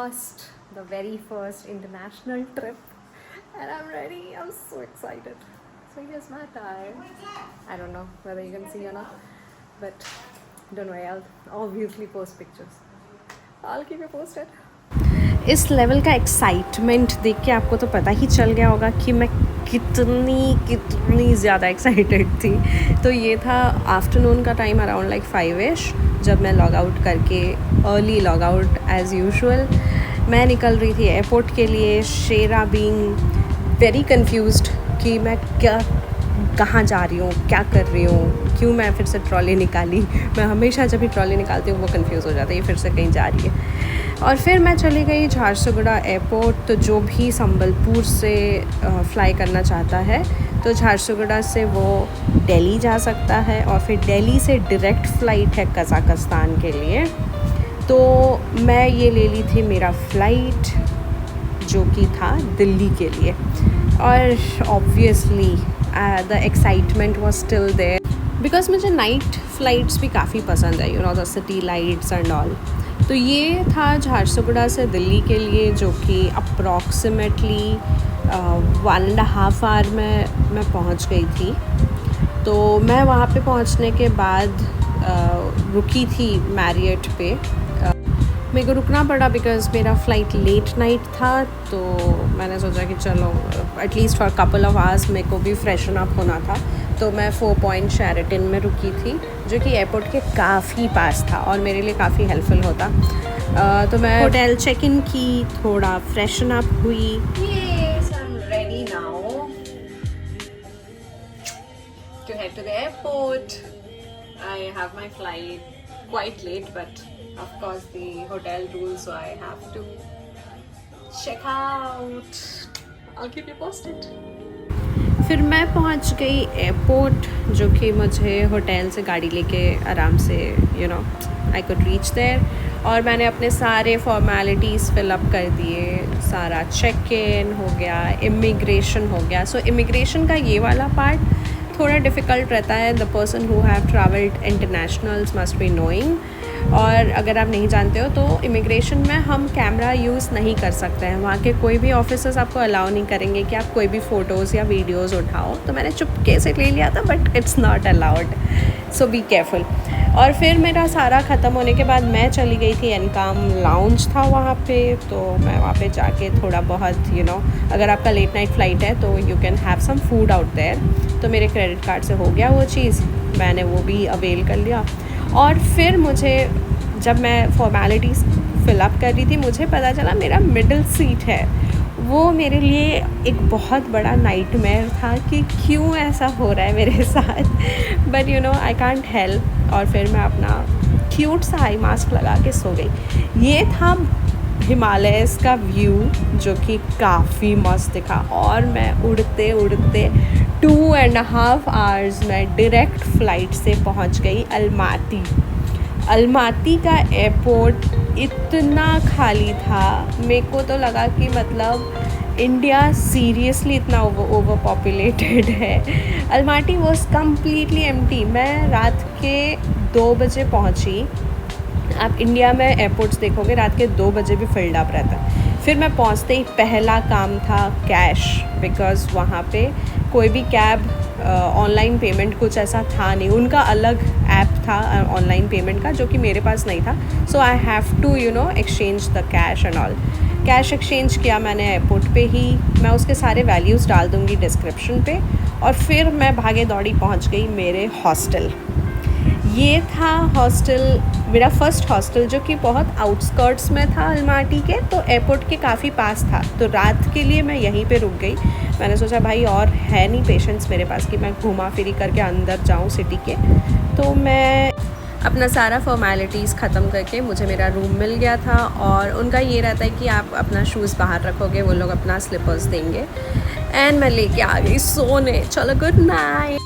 the very first international trip, and I'm ready. I'm so excited. So here's my tie. I don't know whether you can see or not, but don't worry, I'll obviously post pictures. I'll keep you posted. इस level का excitement देख के आपको तो पता ही चल गया होगा कि मैं कितनी ज़्यादा एक्साइटेड थी. तो ये था आफ्टरनून का टाइम, अराउंड लाइक 5ish, जब मैं लॉग आउट करके early log out as usual मैं निकल रही थी एयरपोर्ट के लिए. शेरा बीइंग वेरी कन्फ्यूज्ड कि मैं कहाँ जा रही हूँ, क्या कर रही हूँ, क्यों मैं फिर से ट्रॉली निकाली. मैं हमेशा जब भी ट्रॉली निकालती हूँ वो कंफ्यूज हो जाता है, ये फिर से कहीं जा रही है. और फिर मैं चली गई झारसुगुड़ा एयरपोर्ट. तो जो भी संबलपुर से फ़्लाई करना चाहता है तो झारसुगुड़ा से वो दिल्ली जा सकता है, और फिर दिल्ली से डायरेक्ट फ़्लाइट है कज़ाकिस्तान के लिए. तो मैं ये ले ली थी मेरा फ़्लाइट जो कि था दिल्ली के लिए. और obviously the excitement was still there because मुझे नाइट फ़्लाइट्स भी काफ़ी पसंद है, you know, the city lights and all. तो ये था झारसुगुड़ा से दिल्ली के लिए, जो कि अप्रॉक्सीमेटली 1.5 आवर में मैं पहुंच गई थी. तो मैं वहाँ पे पहुँचने के बाद रुकी थी मैरियट पे. मेरे को रुकना पड़ा बिकॉज़ मेरा फ़्लाइट लेट नाइट था. तो मैंने सोचा कि चलो at least for couple of hours मेरे को भी फ्रेशन अप होना था. तो मैं 4 पॉइंट शेरेटन में रुकी थी, जो कि एयरपोर्ट के काफ़ी पास था और मेरे लिए काफ़ी हेल्पफुल होता. तो मैं होटल चेक इन की, थोड़ा फ्रेशन अप हुई. Yes, I'm ready now to head to the airport. I have my flight quite late, but of course the hotel rules, so I have to check out. I'll keep you posted. फिर मैं पहुंच गई airport, जो कि मुझे hotel से गाड़ी लेके आराम से, you know, I could reach there. और मैंने अपने सारे फॉर्मेलिटीज़ फिलअप कर दिए. सारा चेक इन हो गया, इमिग्रेशन हो गया. सो इमिग्रेशन का ये वाला पार्ट थोड़ा डिफ़िकल्ट रहता है. The person who have travelled internationals must be knowing. और अगर आप नहीं जानते हो तो इमिग्रेशन में हम कैमरा यूज़ नहीं कर सकते हैं. वहाँ के कोई भी ऑफिसर्स आपको अलाउ नहीं करेंगे कि आप कोई भी फ़ोटोज़ या वीडियोज़ उठाओ. तो मैंने चुपके से ले लिया था, but it's not allowed, so be careful. और फिर मेरा सारा ख़त्म होने के बाद मैं चली गई थी, एनकॉम लाउंज था वहाँ पे. तो मैं वहाँ पे जाके थोड़ा बहुत, यू नो, अगर आपका लेट नाइट फ़्लाइट है तो you can have some food out there. तो मेरे क्रेडिट कार्ड से हो गया वो चीज़, मैंने वो भी अवेल कर लिया. और फिर मुझे, जब मैं फॉर्मेलिटीज़ फिलअप कर रही थी, मुझे पता चला मेरा मिडिल सीट है. वो मेरे लिए एक बहुत बड़ा नाइटमेयर था कि क्यों ऐसा हो रहा है मेरे साथ. But you know, I can't help. और फिर मैं अपना क्यूट सा आई मास्क लगा के सो गई. ये था हिमालयस का व्यू, जो कि काफ़ी मस्त दिखा. और मैं उड़ते उड़ते 2.5 आवर्स में डायरेक्ट फ़्लाइट से पहुंच गई अलमाती. अलमाती का एयरपोर्ट इतना खाली था, मेरे को तो लगा कि मतलब इंडिया सीरियसली इतना ओवर पॉपुलेटेड है. Almaty was completely empty. मैं रात के 2 बजे पहुंची. आप इंडिया में एयरपोर्ट्स देखोगे रात के 2 बजे भी फिल्ड अप रहता है. फिर मैं पहुंचते ही पहला काम था कैश, बिकॉज़ वहाँ पे कोई भी कैब ऑनलाइन पेमेंट कुछ ऐसा था नहीं. उनका अलग ऐप था ऑनलाइन पेमेंट का, जो कि मेरे पास नहीं था. So I have to, you know, exchange the cash and all. Cash exchange किया मैंने एयरपोर्ट पे ही. मैं उसके सारे वैल्यूज़ डाल दूँगी डिस्क्रिप्शन पे. और फिर मैं भागे दौड़ी पहुँच गई मेरे हॉस्टल. ये था हॉस्टल, मेरा फर्स्ट हॉस्टल, जो कि बहुत आउटस्कर्ट्स में था अलमाटी के. तो एयरपोर्ट के काफ़ी पास था. तो रात के लिए मैं यहीं पे रुक गई. मैंने सोचा भाई और है नहीं पेशेंस मेरे पास कि मैं घुमा फिरी करके अंदर जाऊँ सिटी के. तो मैं अपना सारा फॉर्मेलिटीज़ ख़त्म करके, मुझे मेरा रूम मिल गया था. और उनका ये रहता है कि आप अपना शूज़ बाहर रखोगे, वो लोग अपना स्लीपर्स देंगे. एंड मैं लेके आ गई सोने. चलो, गुड नाइट.